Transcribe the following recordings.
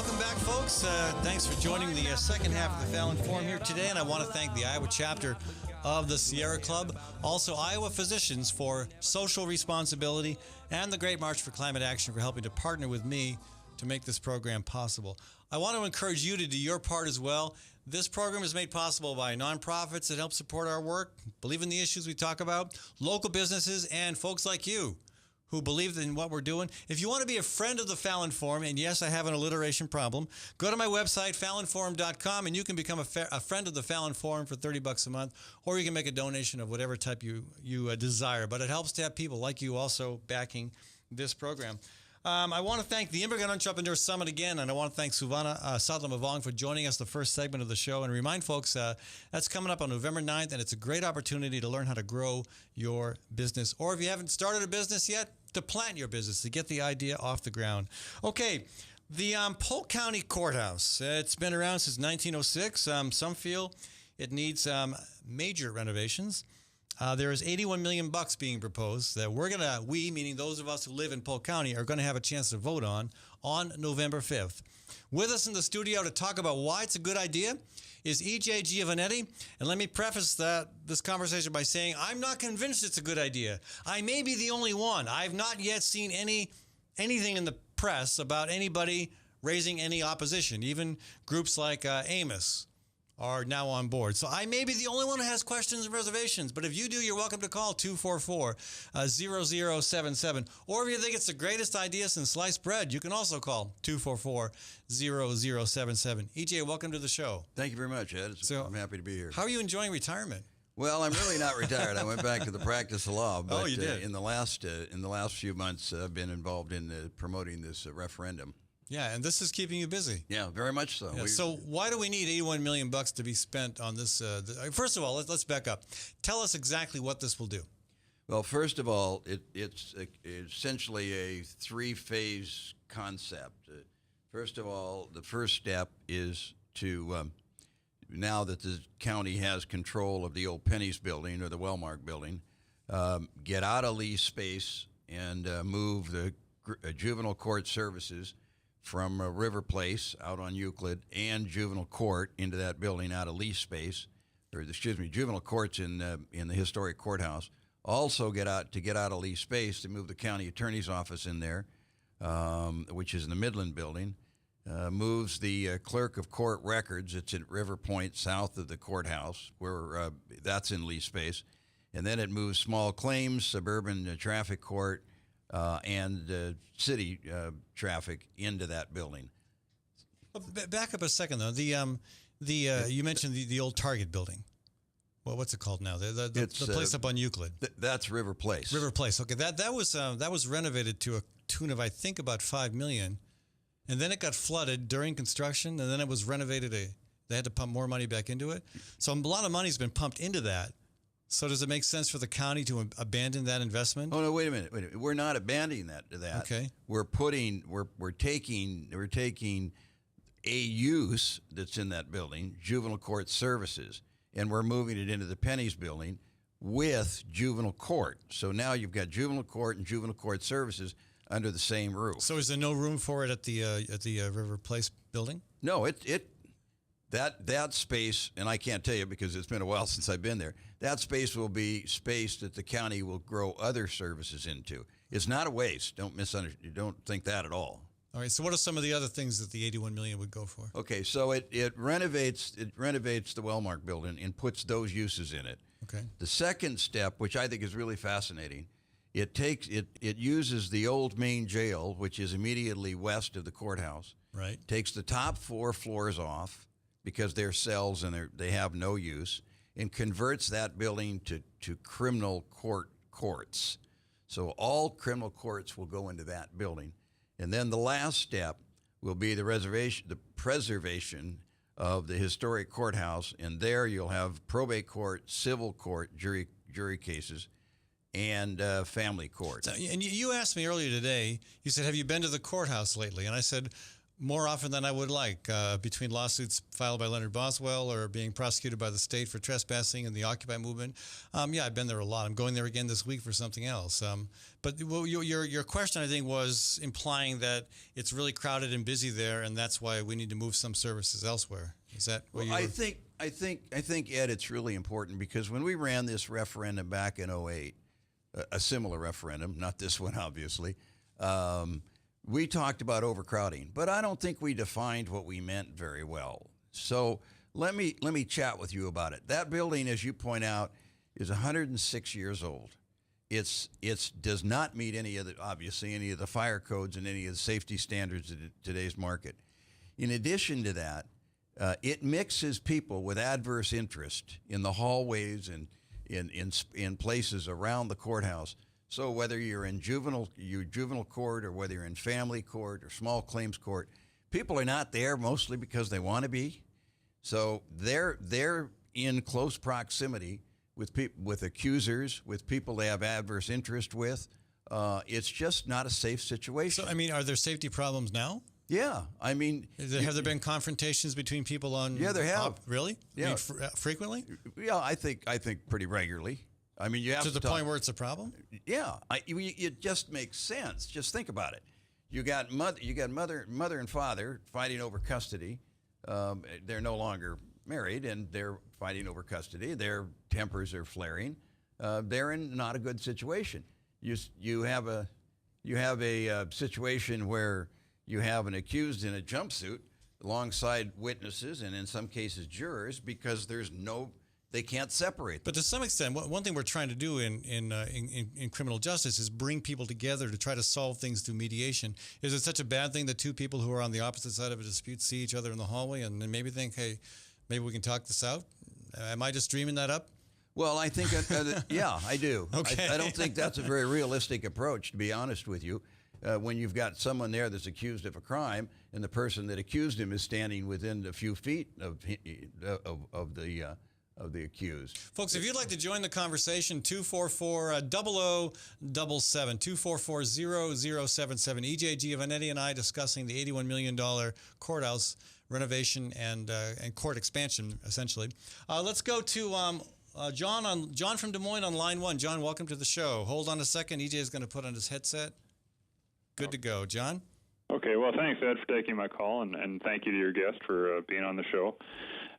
Welcome back, folks. Thanks for joining the second half of the Fallon Forum here today, and I want to thank the Iowa chapter of the Sierra Club, also Iowa Physicians for social responsibility, and the Great March for Climate Action for helping to partner with me to make this program possible. I want to encourage you to do your part as well. This program is made possible by nonprofits that help support our work, believe in the issues we talk about, local businesses, and folks like you who believe in what we're doing. If you want to be a friend of the Fallon Forum, and yes, I have an alliteration problem, go to my website, fallonforum.com, and you can become a friend of the Fallon Forum for $30 a month, or you can make a donation of whatever type you desire. But it helps to have people like you also backing this program. I want to thank the Immigrant Entrepreneur Summit again, and I want to thank Suvana Sadlamavong for joining us the first segment of the show. And remind folks, that's coming up on November 9th, and it's a great opportunity to learn how to grow your business. Or if you haven't started a business yet, to plant your business, to get the idea off the ground. Okay, the Polk County Courthouse. It's been around since 1906. Some feel it needs major renovations. There is $81 million being proposed that we, meaning those of us who live in Polk County, are going to have a chance to vote on November 5th. With us in the studio to talk about why it's a good idea is E.J. Giovanetti. And let me preface this conversation by saying I'm not convinced it's a good idea. I may be the only one. I've not yet seen anything in the press about anybody raising any opposition. Even groups like Amos are now on board. So I may be the only one who has questions and reservations, but if you do, you're welcome to call 244-0077. Or if you think it's the greatest idea since sliced bread, you can also call 244-0077. EJ, welcome to the show. Thank you very much, Ed. I'm happy to be here. How are you enjoying retirement? Well, I'm really not retired. I went back to the practice of law, but you did. In the last few months, I've been involved in promoting this referendum. Yeah, and this is keeping you busy. Yeah, very much so. Yeah, so why do we need $81 million to be spent on this? First of all, let's back up. Tell us exactly what this will do. Well, first of all, it's essentially a three-phase concept. First of all, the first step is to, now that the county has control of the old Penny's building or the Wellmark building, get out of lease space and move the juvenile court services from River Place out on Euclid and juvenile court into that building out of lease space, juvenile courts in the historic courthouse. Also get out of lease space to move the county attorney's office in there, which is in the Midland building. Moves the clerk of court records. It's at River Point south of the courthouse where that's in lease space. And then it moves small claims, suburban traffic court, and city traffic into that building. Back up a second, though. You mentioned the old Target building. Well, what's it called now? The place up on Euclid. That's River Place. River Place. Okay, that was renovated to a tune of I think about $5 million, and then it got flooded during construction, and then it was renovated. They had to pump more money back into it. So a lot of money's been pumped into that. So does it make sense for the county to abandon that investment? Oh no! Wait a minute. We're not abandoning that. Okay. We're taking a use that's in that building, juvenile court services, and we're moving it into the Penny's building with juvenile court. So now you've got juvenile court and juvenile court services under the same roof. So is there no room for it at the River Place building? No, That space, and I can't tell you because it's been a while since I've been there, that space will be space that the county will grow other services into. It's not a waste. Don't think that at all. All right, so what are some of the other things that the $81 million would go for? Okay, so it renovates the Wellmark building and puts those uses in it. Okay. The second step, which I think is really fascinating, it uses the old main jail, which is immediately west of the courthouse. Right. Takes the top 4 floors off, because they're cells and they have no use, and converts that building to criminal courts. So all criminal courts will go into that building. And then the last step will be the preservation of the historic courthouse, and there you'll have probate court, civil court, jury cases, and family court. And you asked me earlier today, you said, have you been to the courthouse lately? And I said, more often than I would like, between lawsuits filed by Leonard Boswell or being prosecuted by the state for trespassing and the Occupy movement. Yeah, I've been there a lot. I'm going there again this week for something else. But your question, I think, was implying that it's really crowded and busy there, and that's why we need to move some services elsewhere. Is that what I think, Ed, it's really important because when we ran this referendum back in '08, a similar referendum, not this one, obviously, we talked about overcrowding, but I don't think we defined what we meant very well. So let me chat with you about it. That building, as you point out, is 106 years old. It's does not meet any of the fire codes and any of the safety standards of today's market. In addition to that, it mixes people with adverse interest in the hallways and in places around the courthouse. So whether you're in juvenile court or whether you're in family court or small claims court, people are not there mostly because they want to be. So they're in close proximity with accusers, with people they have adverse interest with. It's just not a safe situation. So, I mean, are there safety problems now? Yeah, I mean, have there been confrontations between people on? Yeah, there have. Really? Yeah, I mean, frequently. Yeah, I think pretty regularly. I mean, you have to the point where it's a problem. Yeah, it just makes sense. Just think about it. You got mother and father fighting over custody. They're no longer married, and they're fighting over custody. Their tempers are flaring. They're in not a good situation. You have a situation where you have an accused in a jumpsuit alongside witnesses and in some cases jurors because they can't separate them. But to some extent, one thing we're trying to do in criminal justice is bring people together to try to solve things through mediation. Is it such a bad thing that two people who are on the opposite side of a dispute see each other in the hallway and then maybe think, hey, maybe we can talk this out? Am I just dreaming that up? Well, I think, yeah, I do. Okay. I don't think that's a very realistic approach, to be honest with you. When you've got someone there that's accused of a crime and the person that accused him is standing within a few feet of the accused. Folks, if you'd like to join the conversation, 244-0077, 244-0077. EJ Giovannetti and I discussing the $81 million courthouse renovation and court expansion, essentially. Let's go to John from Des Moines on line 1. John, welcome to the show. Hold on a second. EJ is going to put on his headset. Good to go. John? Okay, well, thanks, Ed, for taking my call, and thank you to your guest for being on the show.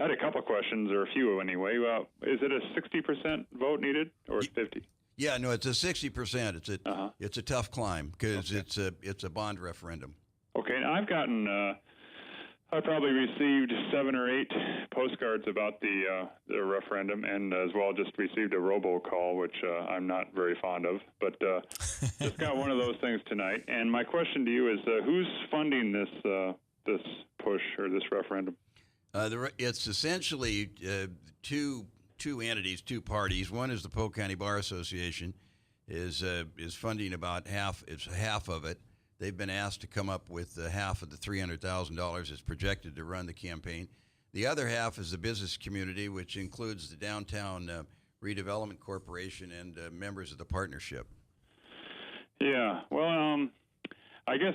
I had a couple of questions, or a few anyway. Is it a 60% vote needed, or 50? Yeah, no, it's a 60%. It's a tough climb because it's a bond referendum. Okay, and I've gotten I probably received 7 or 8 postcards about the referendum, and as well just received a robocall, which I'm not very fond of, but just got one of those things tonight. And my question to you is, who's funding this push or this referendum? It's essentially two entities, two parties. One is the Polk County Bar Association, is funding about half. It's half of it. They've been asked to come up with half of the $300,000 that's projected to run the campaign. The other half is the business community, which includes the Downtown Redevelopment Corporation and members of the partnership. Yeah, well, I guess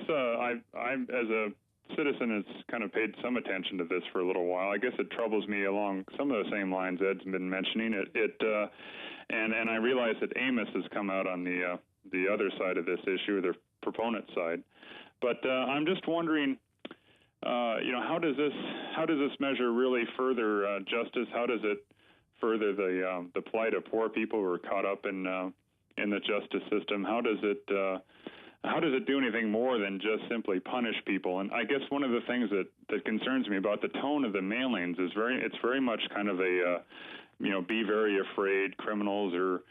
I'm as a citizen has kind of paid some attention to this for a little while. I guess it troubles me along some of the same lines Ed's been mentioning. And I realize that Amos has come out on the other side of this issue, the proponent side. But I'm just wondering, how does this measure really further justice? How does it further the plight of poor people who are caught up in the justice system? How does it do anything more than just simply punish people? And I guess one of the things that concerns me about the tone of the mailings is it's very much kind of a be very afraid, criminals are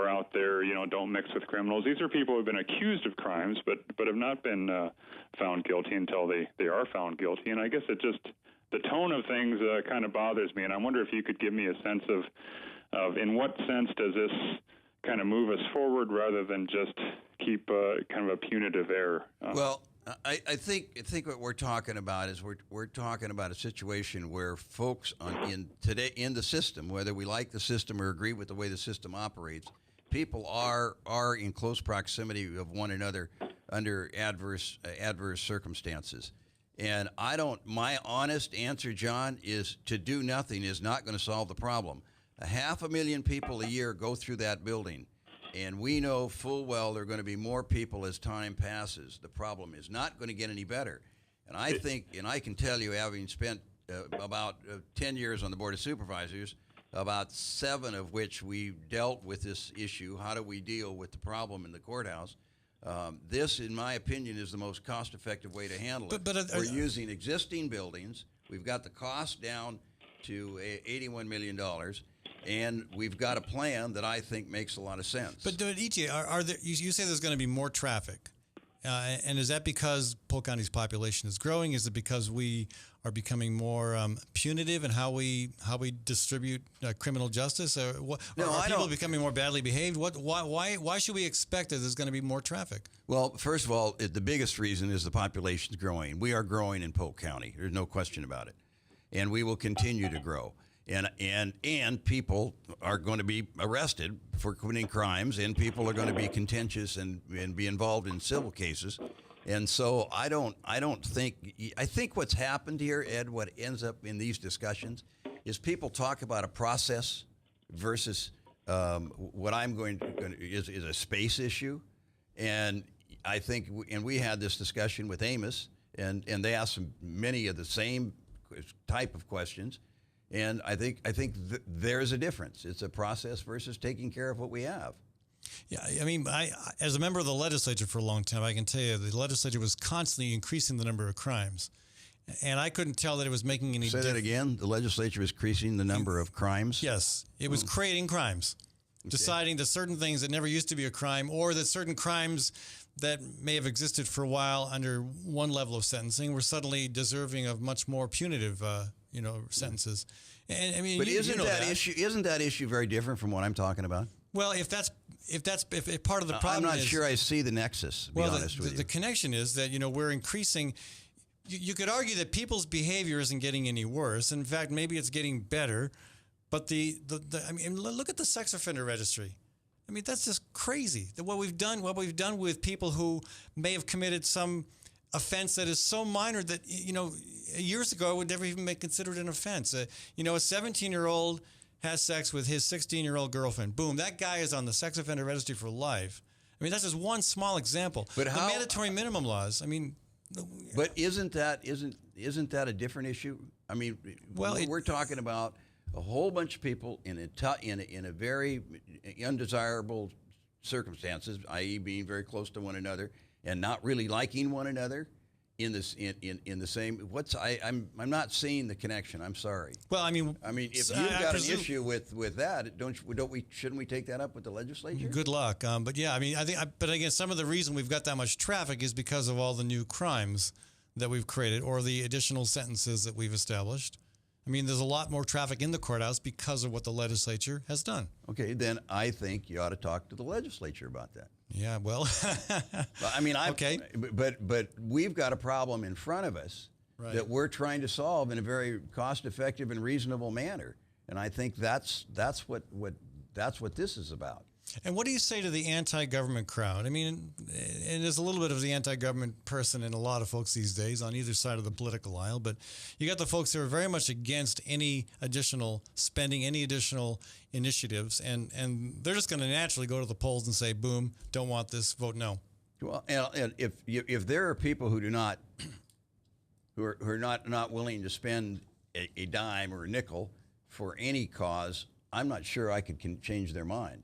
out there, don't mix with criminals. These are people who have been accused of crimes, but have not been found guilty until they are found guilty. And I guess the tone of things kind of bothers me. And I wonder if you could give me a sense of in what sense does this kind of move us forward rather than just keep kind of a punitive air? Well, I think what we're talking about is we're talking about a situation where folks in the system, whether we like the system or agree with the way the system operates, people are in close proximity of one another under adverse circumstances, And my honest answer, John, is to do nothing is not going to solve the problem. 500,000 people a year go through that building, and we know full well there are going to be more people as time passes. The problem is not going to get any better. And I think, and I can tell you, having spent about 10 years on the Board of Supervisors, about 7 of which we dealt with this issue. How do we deal with the problem in the courthouse? This, in my opinion, is the most cost-effective way to handle it. But we're using existing buildings. We've got the cost down to $81 million, and we've got a plan that I think makes a lot of sense. But EJ, are there? You say there's going to be more traffic, and is that because Polk County's population is growing? Is it because we are becoming more punitive in how we distribute criminal justice? Or are people becoming more badly behaved? Why should we expect that there's going to be more traffic? Well, first of all, the biggest reason is the population's growing. We are growing in Polk County. There's no question about it, and we will continue to grow. And people are going to be arrested for committing crimes, and people are going to be contentious and be involved in civil cases. And so I think what's happened here, Ed, what ends up in these discussions is people talk about a process versus what is a space issue. And I think, and we had this discussion with Amos, and they asked many of the same type of questions. And I think there's a difference. It's a process versus taking care of what we have. Yeah, I mean, I as a member of the legislature for a long time, I can tell you the legislature was constantly increasing the number of crimes. And I couldn't tell that it was making any difference. Say that again? The legislature was increasing the number of crimes? Yes. It was creating crimes, deciding that certain things that never used to be a crime, or that certain crimes that may have existed for a while under one level of sentencing were suddenly deserving of much more punitive sentences. And I mean, but isn't that issue very different from what I'm talking about? Well, if part of the problem, I'm not sure I see the nexus. To be honest with you, the connection is that we're increasing. You could argue that people's behavior isn't getting any worse. In fact, maybe it's getting better. But I mean, look at the sex offender registry. I mean, that's just crazy. What we've done with people who may have committed some offense that is so minor that years ago it would never even be considered an offense. A 17-year-old has sex with his 16-year-old girlfriend. Boom, that guy is on the sex offender registry for life. I mean, that's just one small example. But the mandatory minimum laws. I mean, but isn't that a different issue? I mean, we're talking about a whole bunch of people in a very undesirable circumstances, i.e., being very close to one another and not really liking one another. In the same, I'm not seeing the connection. I'm sorry. Well, I mean, if you've got an issue with that, shouldn't we take that up with the legislature? Good luck. But yeah, I mean, but again, some of the reason we've got that much traffic is because of all the new crimes that we've created or the additional sentences that we've established. I mean, there's a lot more traffic in the courthouse because of what the legislature has done. Okay, then I think you ought to talk to the legislature about that. Yeah, well, I mean, okay, but we've got a problem in front of us that we're trying to solve in a very cost-effective and reasonable manner, and I think that's what this is about. And what do you say to the anti-government crowd? I mean, and there's a little bit of the anti-government person in a lot of folks these days on either side of the political aisle, but you got the folks who are very much against any additional spending, any additional initiatives, and they're just going to naturally go to the polls and say, boom, don't want this, vote no. Well, and if there are people who are not willing to spend a dime or a nickel for any cause, I'm not sure I can change their mind.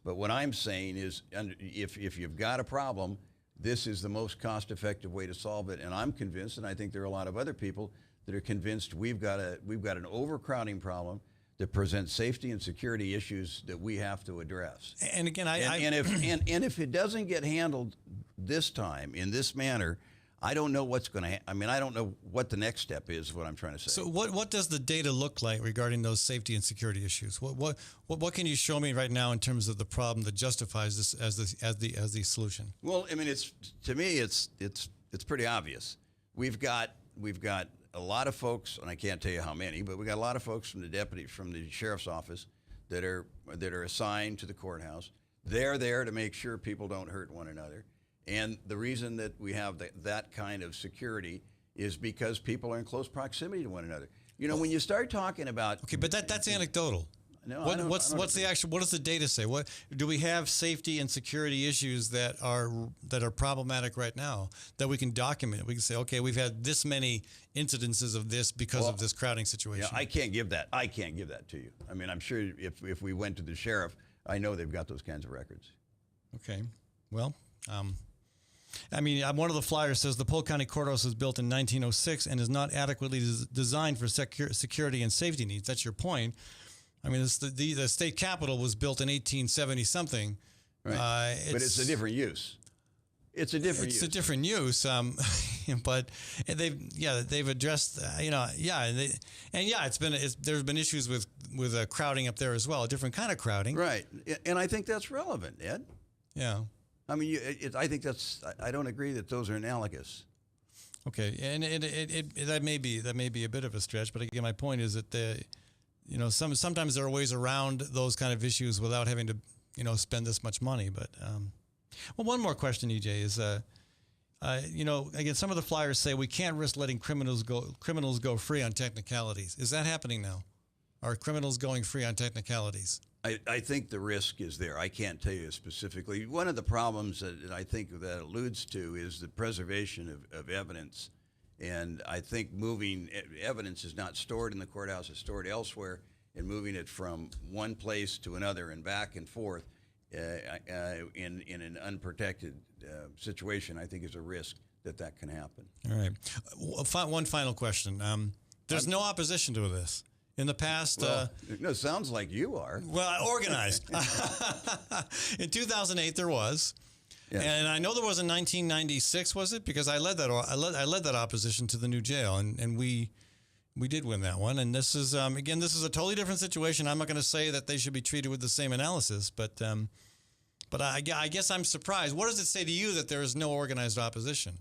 But what I'm saying is, if you've got a problem, this is the most cost-effective way to solve it. And I'm convinced, and I think there are a lot of other people that are convinced we've got an overcrowding problem that presents safety and security issues that we have to address. And again, if it doesn't get handled this time in this manner, I don't know what's going to. I don't know what the next step is. What I'm trying to say. So, what does the data look like regarding those safety and security issues? What can you show me right now in terms of the problem that justifies this as the solution? Well, I mean, to me, it's pretty obvious. We've got a lot of folks, and I can't tell you how many, but we got a lot of folks from the sheriff's office that are assigned to the courthouse. They're there to make sure people don't hurt one another. And the reason that we have that kind of security is because people are in close proximity to one another. You know, when you start talking about Okay, but that's anecdotal. No, What's the actual? What does the data say? What do we have safety and security issues that are problematic right now that we can document? We can say, okay, we've had this many incidences of this because of this crowding situation. I can't give that. I can't give that to you. I mean, I'm sure if we went to the sheriff, I know they've got those kinds of records. Okay, well. I mean, one of the flyers says the Polk County Courthouse was built in 1906 and is not adequately designed for security and safety needs. That's your point. I mean, the state capitol was built in 1870-something. Right. But it's a different use. It's a different use. It's a different use. But they've addressed, there's been issues with crowding up there as well, a different kind of crowding. Right. And I think that's relevant, Ed. Yeah. I mean, I think I don't agree that those are analogous. Okay, and that may be a bit of a stretch, but again, my point is that sometimes there are ways around those kind of issues without having to spend this much money. But one more question, EJ, is again, some of the flyers say we can't risk letting criminals go free on technicalities. Is that happening now? Are criminals going free on technicalities? I think the risk is there. I can't tell you specifically. One of the problems that I think that alludes to is the preservation of evidence. And I think moving evidence is not stored in the courthouse, it's stored elsewhere, and moving it from one place to another and back and forth in an unprotected situation, I think is a risk that can happen. All right. One final question. There's no opposition to this. In the past... no, sounds like you are. Well, organized. In 2008, there was. Yes. And I know there was in 1996, was it? Because I led that opposition to the new jail, and we did win that one. And this is, again, this is a totally different situation. I'm not going to say that they should be treated with the same analysis, but I guess I'm surprised. What does it say to you that there is no organized opposition?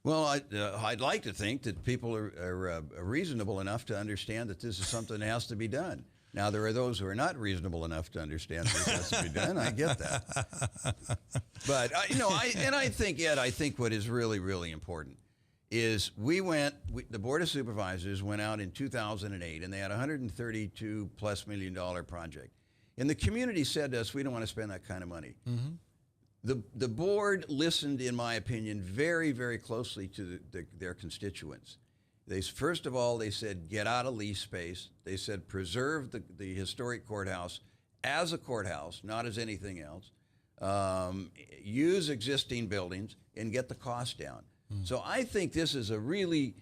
Well, I'd like to think that people are reasonable enough to understand that this is something that has to be done. Now, there are those who are not reasonable enough to understand this has to be done. I get that. But, I think, Ed, I think what is really, really important is the Board of Supervisors went out in 2008, and they had a $132+ million project. And the community said to us, we don't want to spend that kind of money. Mm-hmm. The board listened, in my opinion, very, very closely to their constituents. First of all, they said, get out of lease space. They said, preserve the historic courthouse as a courthouse, not as anything else. Use existing buildings and get the cost down. Mm. So I think this is a really,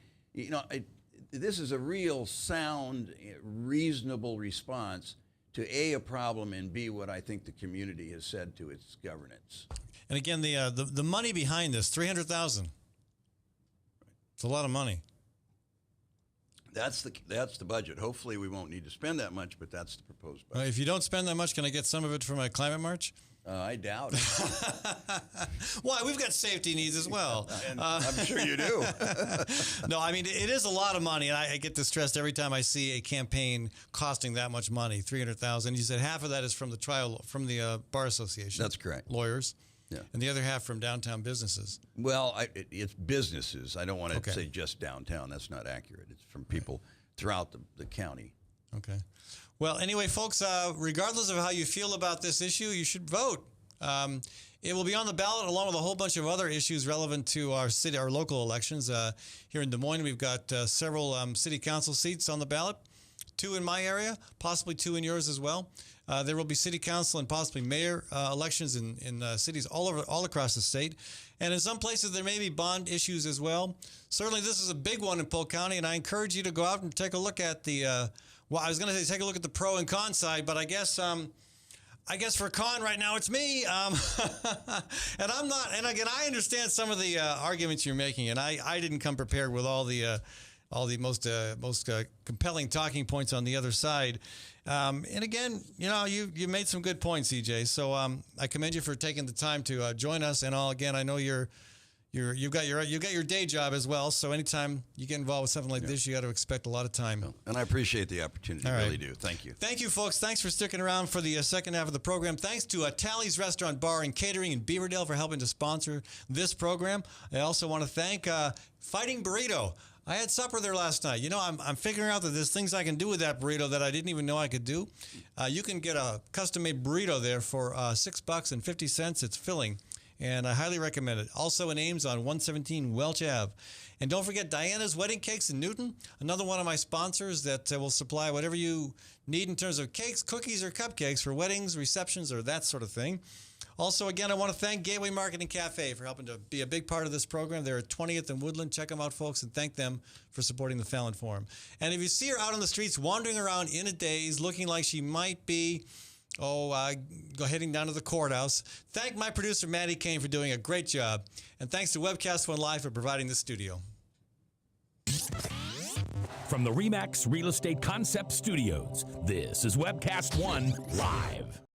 this is a real sound, reasonable response to A, problem, and B, what I think the community has said to its governance. And again, the money behind this, $300,000. It's a lot of money. That's the budget. Hopefully we won't need to spend that much, but that's the proposed budget. If you don't spend that much, can I get some of it from a climate march? I doubt it. Why? We've got safety needs as well. And I'm sure you do. No, I mean, it is a lot of money, and I get distressed every time I see a campaign costing that much money, $300,000. You said half of that is from the Bar Association. That's correct. Lawyers. Yeah. And the other half from downtown businesses. Well, it's businesses. I don't want to say just downtown. That's not accurate. It's from people throughout the county. Okay. Well, anyway, folks, regardless of how you feel about this issue, you should vote. It will be on the ballot along with a whole bunch of other issues relevant to our local elections. Here in Des Moines, we've got several city council seats on the ballot, 2 in my area, possibly 2 in yours as well. There will be city council and possibly mayor elections in cities all across the state. And in some places, there may be bond issues as well. Certainly, this is a big one in Polk County, and I encourage you to go out and take a look at the I was going to say take a look at the pro and con side, but I guess for con right now it's me, and I'm not. And again, I understand some of the arguments you're making, and I didn't come prepared with all the most compelling talking points on the other side. And again, you made some good points, EJ. So I commend you for taking the time to join us. And I know you're you've got your day job as well. So anytime you get involved with something like this, you got to expect a lot of time. And I appreciate the opportunity. I really do. Thank you. Thank you, folks. Thanks for sticking around for the second half of the program. Thanks to Tally's Restaurant, Bar, and Catering in Beaverdale for helping to sponsor this program. I also want to thank Fighting Burrito. I had supper there last night. You know, I'm figuring out that there's things I can do with that burrito that I didn't even know I could do. You can get a custom-made burrito there for $6.50. It's filling, and I highly recommend it. Also in Ames on 117 Welch Ave. And don't forget Diana's Wedding Cakes in Newton, another one of my sponsors that will supply whatever you need in terms of cakes, cookies, or cupcakes for weddings, receptions, or that sort of thing. Also, again, I want to thank Gateway Marketing Cafe for helping to be a big part of this program. They're at 20th and Woodland. Check them out, folks, and thank them for supporting the Fallon Forum. And if you see her out on the streets wandering around in a daze, looking like she might be, heading down to the courthouse, thank my producer, Maddie Kane, for doing a great job. And thanks to Webcast One Live for providing the studio. From the RE/MAX Real Estate Concept Studios, this is Webcast One Live.